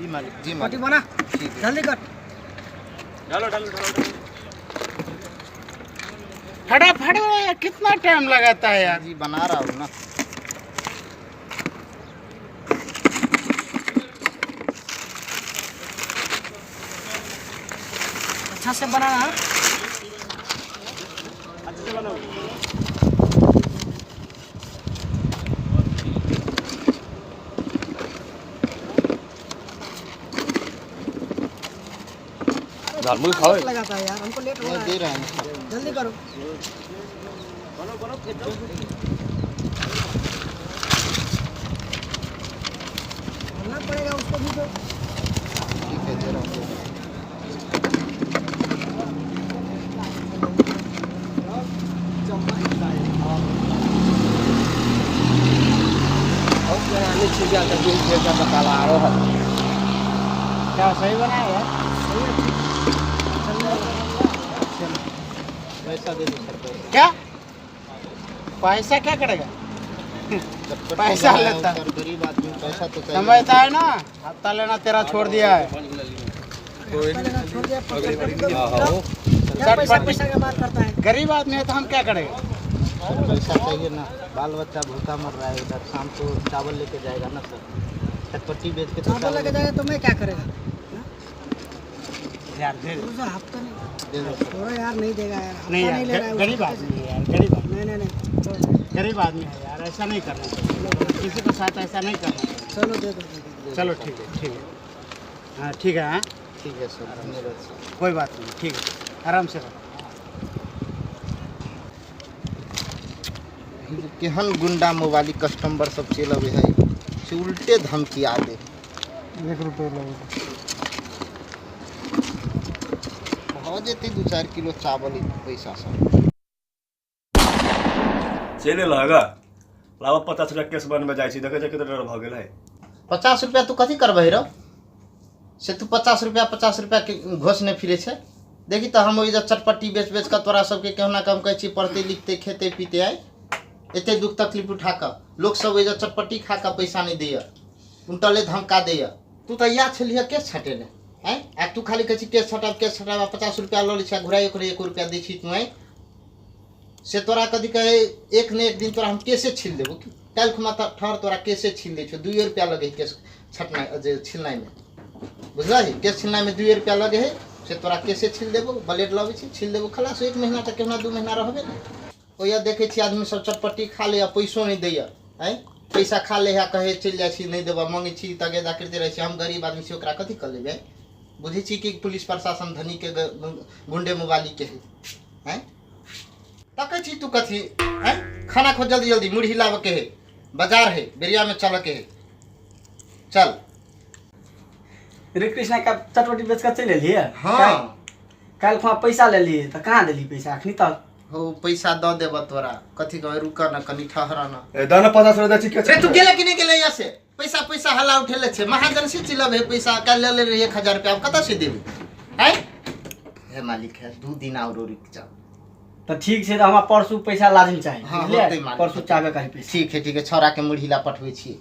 जी मालिक, जी पट्टी मालिक। बना, ठीक है। जल्दी कर। डालो डालो डालो। फटाफट कितना टाइम लगाता है यार। जी बना रहा हूँ ना। अच्छा से बनाना। अच्छे से बनाओ। दाल मुझे खाओ। लगाता है यार, हमको लेट हो रहा दे है। रहे हैं। जल्दी करो। बनो बनो खेचो। करना पड़ेगा उसको भी तो। ठीक है, दे रहा हूँ। क्या सही बनाया यार? पैसा दे दो सर, पैसा। क्या पैसा क्या करेगा? पैसा लेता। सर गरीब आदमी, पैसा तो चाहिए। समझता है ना, हफ्ता लेना तेरा छोड़ दिया है। छोड़ दिया, सर, पैसा पैसा का बात करता है। गरीब आदमी है तो हम क्या करेंगे? सर पैसा चाहिए ना, बाल बच्चा भूखा मर रहा है, इधर शाम को चावल लेके जाएगा ना सर। चटपटी बेच के तो चावल लेके जाएगा तो मैं क्या करेगा? यार दे दो। दूसरा हफ्ता नहीं दे दो सर। थोड़ा यार नहीं देगा यार, हफ्ता नहीं नहीं ले रहा यार, है गरीब उसको। आदमी है यार, गरीब आदमी। नहीं नहीं नहीं, छोड़। गरीब आदमी है यार, ऐसा नहीं करना चाहिए। किसी के साथ ऐसा नहीं करना चाहिए। चलो दे दो, दे दो। चलो ठीक है, ठीक है। हाँ ठीक है। हाँ ठीक है सर, धन्यवाद सर। कोई बात नहीं, ठीक है, आराम से रहो। केहन गुंडा मोबाइल कस्टमर सब चल अबे है से उल्टे धमकी आ दे। 1 रुपये लोगे हो जेते 2-4 किलो चावल पैसा सब। चले लगा लावा 50 रुपया केस बनबे जाइ छी, देखे छै कते डर भ गेल है। 50 रुपया तू कथी करबे रो? से तू 50 रुपया के घोषणे फिरे छे। देखी तो हम इधर चटपटी बेच बेच कर तोरा सबके केहना काम कहै छी, पढ़ते लिखते खेते पीते आए एते दुख तकलीफ उठा कर लोग सब इधर चटपटी खा कर पैसा नहीं दैया, उल्टले धमका दैया। तू तो या छलिया केस छटे ने हैं? आ तू खाली कहै छी केस छटाब 50 रुपया ल लै छै, घुराई ओकरे 1 रुपया दै छी तू हैं? से तोरा कथी कहे एक ने एक दिन तोरा हम केसे छील देबो। कल खुमा ठहर तोरा केसे छील दै छो। 2 रुपया लगे केस छटना जे छिलनाई में, बुझलही? केस छिलनाई में 2 रुपया लगे है, से तोरा केसे छील देबो। ब्लेड लगे छी, छील देबो, खलास। 1 महीना तक केना 2 महीना रहबे ना। ओया देखे छी आदमी सब चटपटी खा ले, पैसो नहीं दैया हैं? पैसा खा ले है, कहे चल जाइ छी, नहीं देबा, मांगे छी, तगेदा करते रहे छी। हम गरीब आदमी से ओकरा कथी कर लेबे? बुझे छी कि पुलिस प्रशासन धनी के गुंडे मोबाइल के है हैं? तकै छी तू कथी हैं? खाना खो जल्दी जल्दी, मुड़ी हिलाव के है, बाजार है, बेरिया में चल के है, चल। रे कृष्णा का चटपटी बेच कर चले लिए। हाँ कल खुआ पैसा ले लिए तो कहाँ दिली पैसा अखनी तक? हो पैसा द देब तोरा। कथी कहे रुक न, कनी ठहर न। ए दाना 50 रुपया दै छी के रे तू गेले कि नहीं गेले? यहाँ से पैसा हल्ला उठेले छे। महाजन से चिलब है पैसा, कल ले रही 1000 रुपया, अब कत से देबे हैं? हे मालिक है, 2 दिन और रुक जाओ। तो ठीक है, तो हमारा परसों पैसा लाजिम चाहिए। हाँ, बुझलिए? होतै मालिक, परसों चाहबे करी पैसा। ठीक है, ठीक है, छौरा के मुड़ी हिला पठवे छी।